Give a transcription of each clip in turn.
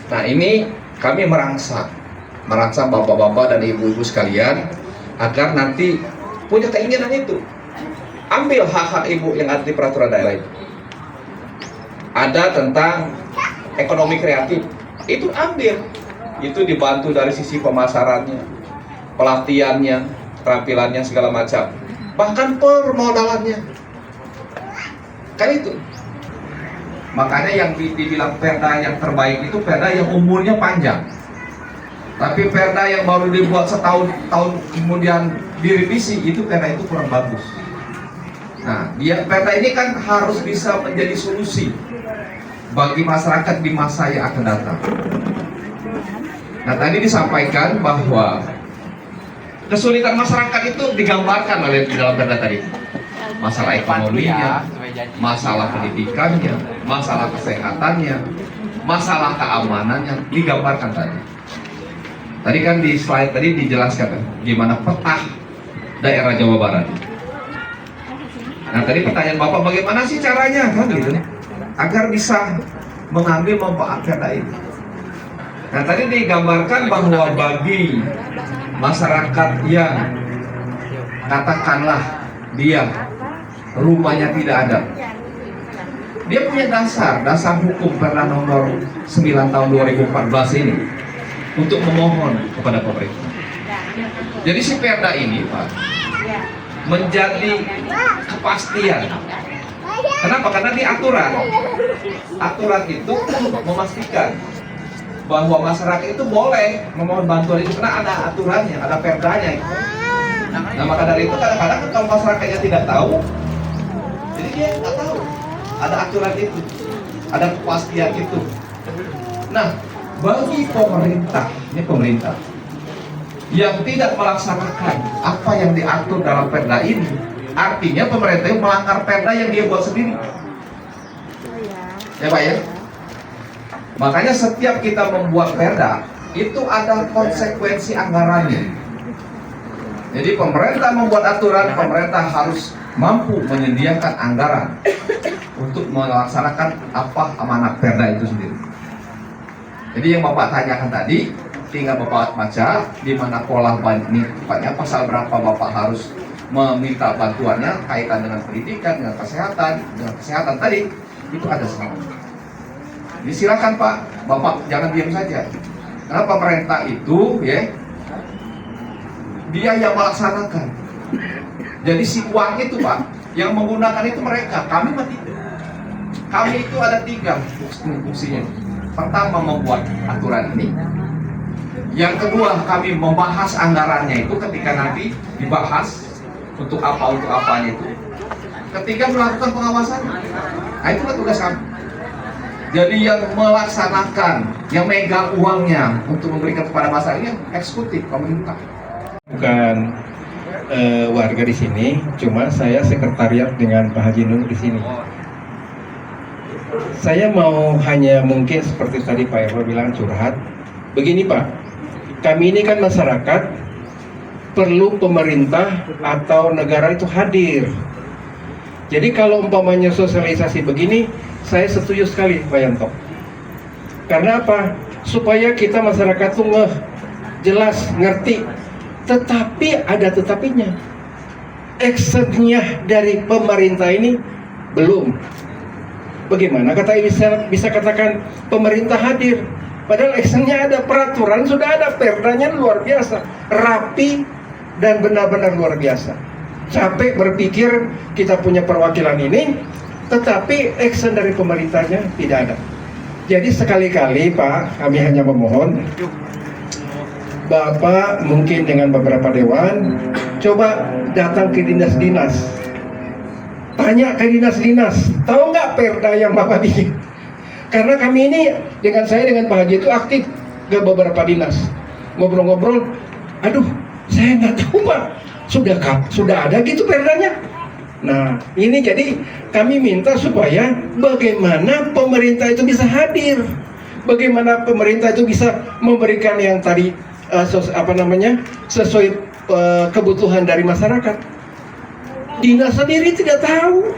Nah, ini kami merangsang bapak-bapak dan ibu-ibu sekalian agar nanti punya keinginan itu. Ambil hak-hak ibu yang ada di peraturan daerah itu. Ada tentang ekonomi kreatif, itu ambil. Itu dibantu dari sisi pemasarannya, pelatihannya, keterampilannya segala macam. Bahkan permodalannya. Kan itu. Makanya yang dibilang perda yang terbaik itu perda yang umurnya panjang. Tapi perda yang baru dibuat setahun kemudian direvisi, itu perda itu kurang bagus. Nah, perda ini kan harus bisa menjadi solusi bagi masyarakat di masa yang akan datang. Nah, tadi disampaikan bahwa kesulitan masyarakat itu digambarkan oleh di dalam perda tadi. Masalah ekonominya, masalah pendidikannya, masalah kesehatannya, masalah keamanannya digambarkan tadi. Tadi kan di slide tadi dijelaskan gimana peta daerah Jawa Barat. Nah, tadi pertanyaan Bapak, bagaimana sih caranya kan gitu, agar bisa mengambil manfaat perda ini. Nah, tadi digambarkan bahwa bagi masyarakat yang katakanlah dia rumahnya tidak ada, dia punya dasar hukum Perda nomor 9 tahun 2014 ini untuk memohon kepada pemerintah. Jadi si perda ini, Pak, menjadi kepastian. Kenapa? Karena di aturan itu memastikan bahwa masyarakat itu boleh memohon bantuan itu karena ada aturannya, ada perdanya itu. Nah, maka dari itu kadang-kadang kalau masyarakatnya tidak tahu, jadi dia nggak tahu ada aturan itu, ada kepastian itu. Nah, bagi pemerintah, ini pemerintah yang tidak melaksanakan apa yang diatur dalam perda ini, artinya pemerintah yang melanggar perda yang dia buat sendiri. Ya Pak ya? Makanya setiap kita membuat perda, itu ada konsekuensi anggarannya. Jadi pemerintah membuat aturan, pemerintah harus mampu menyediakan anggaran untuk melaksanakan apa amanat perda itu sendiri. Jadi yang Bapak tanyakan tadi, tinggal Bapak baca di mana pola ini tepatnya pasal berapa Bapak harus meminta bantuannya kaitan dengan pendidikan, dengan kesehatan tadi itu ada semua. Jadi silakan Pak, Bapak jangan diam saja. Karena pemerintah itu ya dia yang melaksanakan. Jadi si uang itu Pak yang menggunakan itu mereka, kami mah tidak. Kami itu ada 3 fungsinya. Pertama membuat aturan ini. Yang kedua kami membahas anggarannya itu ketika nanti dibahas untuk apanya itu. Ketiga melakukan pengawasan. Nah itulah tugas kami. Jadi yang melaksanakan, yang megang uangnya untuk memberikan kepada masyarakatnya eksekutif pemerintah. Bukan warga di sini, cuma saya sekretariat dengan Pak Haji Nur di sini. Saya mau hanya mungkin seperti tadi Pak Eva bilang curhat. Begini Pak, kami ini kan masyarakat perlu pemerintah atau negara itu hadir. Jadi kalau umpamanya sosialisasi begini, saya setuju sekali Pak Yanto. Karena apa? Supaya kita masyarakat tuh jelas, ngerti. Tetapi ada tetapinya. Actionnya dari pemerintah ini belum. Bagaimana kata bisa katakan pemerintah hadir? Padahal actionnya ada, peraturan sudah ada, perdanya luar biasa, rapi dan benar-benar luar biasa. Capek berpikir kita punya perwakilan ini, tetapi action dari pemerintahnya tidak ada. Jadi sekali-kali Pak, kami hanya memohon Bapak mungkin dengan beberapa dewan coba datang ke dinas-dinas, tanya ke dinas-dinas, tahu nggak perda yang Bapak bikin? Karena kami ini dengan Pak Haji itu aktif ke beberapa dinas, ngobrol-ngobrol, aduh saya nggak tahu Pak, sudah ada gitu perdanya. Nah ini jadi kami minta supaya bagaimana pemerintah itu bisa hadir, bagaimana pemerintah itu bisa memberikan yang tadi sesuai kebutuhan dari masyarakat. Dinas sendiri tidak tahu.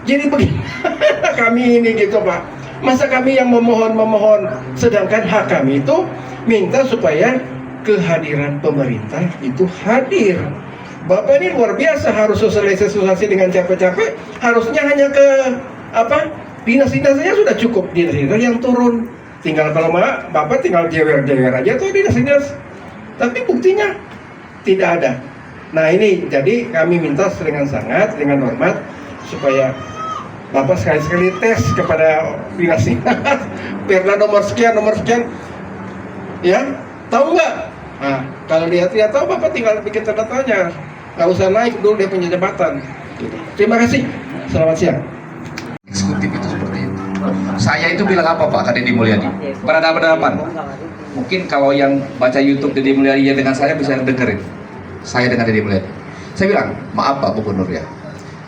Jadi bagaimana kami ini gitu Pak Masa kami yang memohon, sedangkan hak kami itu minta supaya kehadiran pemerintah itu hadir. Bapak ini luar biasa, harus sosialisasi dengan capek-capek, harusnya hanya ke dinas-dinas saja sudah cukup, dinas-dinas yang turun. Tinggal kalau Bapak tinggal jewer-jewer aja tuh dinas-dinas. Tapi buktinya tidak ada. Nah ini jadi kami minta dengan sangat, dengan hormat supaya Bapak sekali-sekali tes kepada dinas-dinas perda nomor sekian, ya tahu nggak? Nah, kalau dia tidak tahu, Bapak tinggal bikin tanda tanya, nggak usah naik dulu dia punya jabatan. Gitu. Terima kasih. Selamat siang. Eksekutif itu seperti itu. Saya itu bilang apa Pak ke Deddy Mulyadi? Berhadapan. Mungkin kalau yang baca YouTube Deddy Mulyadi dengan saya bisa dengerin. Saya dengan Deddy Mulyadi. Saya bilang, maaf Pak Gubernur ya.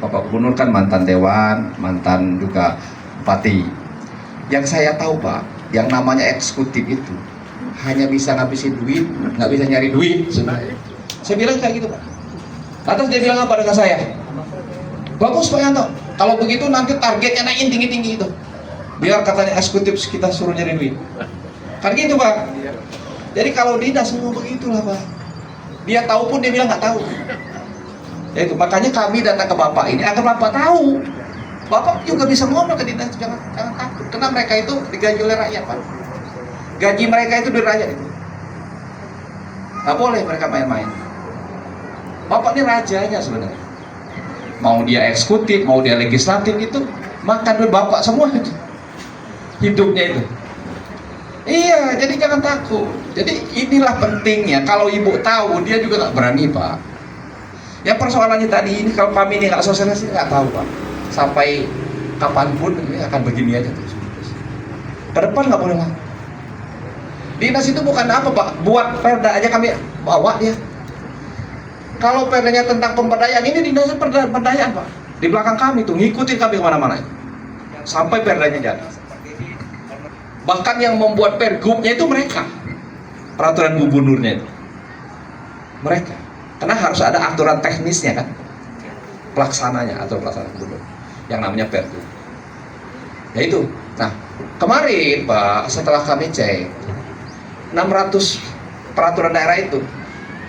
Bapak Gubernur kan mantan dewan, mantan juga bupati. Yang saya tahu Pak, yang namanya eksekutif itu hanya bisa ngabisin duit, nggak bisa nyari duit sebenarnya. Saya bilang kayak gitu Pak. Lantas dia bilang apa dengan saya? Bagus Pak Yanto, kalau begitu nanti targetnya naikin tinggi-tinggi itu. Biar katanya eksekutif kita suruh nyari duit. Kan gitu Pak. Jadi kalau dinas semua begitulah Pak. Dia tahu pun dia bilang nggak tahu. Ya itu makanya kami datang ke Bapak ini agar Bapak tahu. Bapak juga bisa ngomong ke dinas, jangan takut. Karena mereka itu digaji oleh rakyat Pak. Gaji mereka itu dari rakyat itu. Nggak boleh mereka main-main. Bapak ini rajanya sebenarnya. Mau dia eksekutif, mau dia legislatif itu makan duit Bapak semua itu. Hidupnya itu. Iya, jadi jangan takut. Jadi inilah pentingnya. Kalau ibu tahu, dia juga nggak berani Pak. Yang persoalannya tadi ini, kalau kami ini nggak sosialisasi, nggak tahu Pak. Sampai kapanpun ini akan begini aja terus. Ke depan nggak boleh lagi. Dinas itu bukan apa Pak, buat perda aja kami bawa dia. Kalau perdanya tentang pemberdayaan, ini dinasnya pemberdayaan Pak. Di belakang kami tuh, ngikutin kami kemana-mana. Sampai perdanya jadi. Bahkan yang membuat pergubnya itu mereka. Peraturan gubernurnya itu. Mereka. Karena harus ada aturan teknisnya kan. Pelaksananya atau pelaksanaan gubernur. Yang namanya pergub. Ya itu. Nah, kemarin Pak, setelah kami cek 600 peraturan daerah itu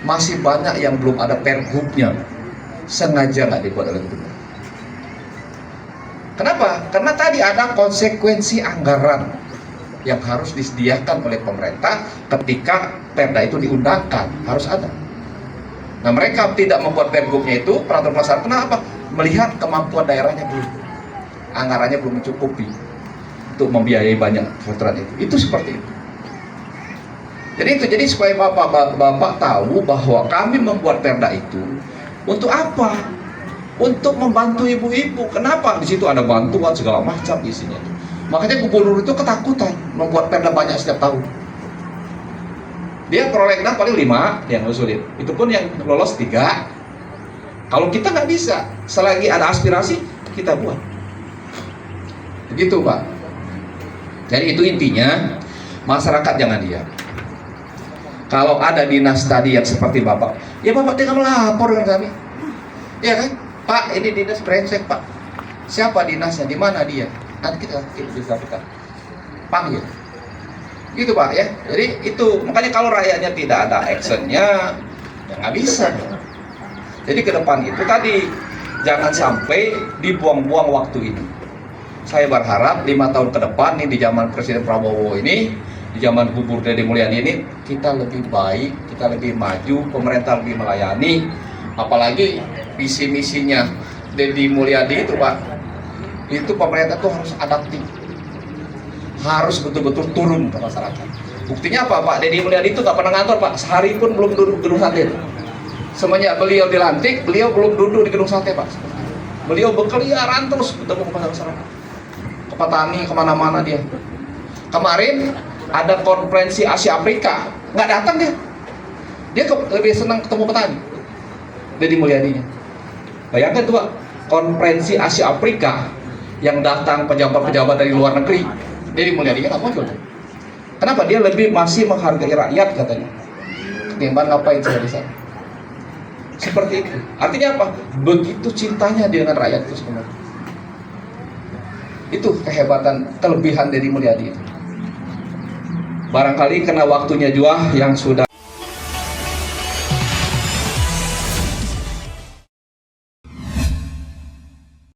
masih banyak yang belum ada pergubnya, sengaja nggak dibuat oleh gubernur. Kenapa? Karena tadi ada konsekuensi anggaran yang harus disediakan oleh pemerintah ketika perda itu diundangkan, harus ada. Nah mereka tidak membuat pergubnya itu peraturan pelaksanaan. Kenapa? Melihat kemampuan daerahnya belum, anggarannya belum mencukupi untuk membiayai banyak peraturan itu. Itu seperti itu. Jadi supaya bapak tahu bahwa kami membuat perda itu untuk apa? Untuk membantu ibu-ibu. Kenapa? Di situ ada bantuan segala macam isinya. Makanya gubernur itu ketakutan membuat perda banyak setiap tahun. Dia prolegnas paling 5 yang ngusulin. Itu pun yang lolos 3. Kalau kita nggak bisa, selagi ada aspirasi kita buat. Begitu Pak. Jadi itu intinya, masyarakat jangan diam. Kalau ada dinas tadi yang seperti Bapak, ya Bapak tinggal melapor dengan kami. Ya kan? Pak, ini dinas brengsek Pak. Siapa dinasnya? Di mana dia? Nanti kita bisa panggil. Gitu Pak ya. Jadi itu makanya kalau rakyatnya tidak ada actionnya, ya nggak bisa. Jadi ke depan itu tadi jangan sampai dibuang-buang waktu ini. Saya berharap 5 tahun ke depan nih di zaman Presiden Prabowo ini, di zaman Gubernur Deddy Mulyadi ini, kita lebih baik, kita lebih maju, pemerintah lebih melayani. Apalagi visi misinya Deddy Mulyadi itu Pak, itu pemerintah tuh harus adaptif, harus betul-betul turun ke masyarakat. Buktinya apa Pak? Deddy Mulyadi itu nggak pernah ngantor Pak, sehari pun belum duduk gedung sate. Semenjak beliau dilantik, beliau belum duduk di gedung sate Pak. Beliau berkeliaran terus bertemu kepada masyarakat, ke petani, kemana-mana dia. Kemarin ada konferensi Asia Afrika, nggak datang dia. Dia lebih senang ketemu petani. Deddy Mulyadinya. Bayangkan tuh Pak, konferensi Asia Afrika yang datang pejabat-pejabat dari luar negeri, Deddy Mulyadinya nggak muncul. Kenapa? Dia lebih masih menghargai rakyat katanya, ketimbang ngapain saya di sana. Seperti itu. Artinya apa? Begitu cintanya dia dengan rakyat itu sebenarnya. Itu kehebatan, kelebihan Deddy Mulyadi itu. Barangkali kena waktunya juga yang sudah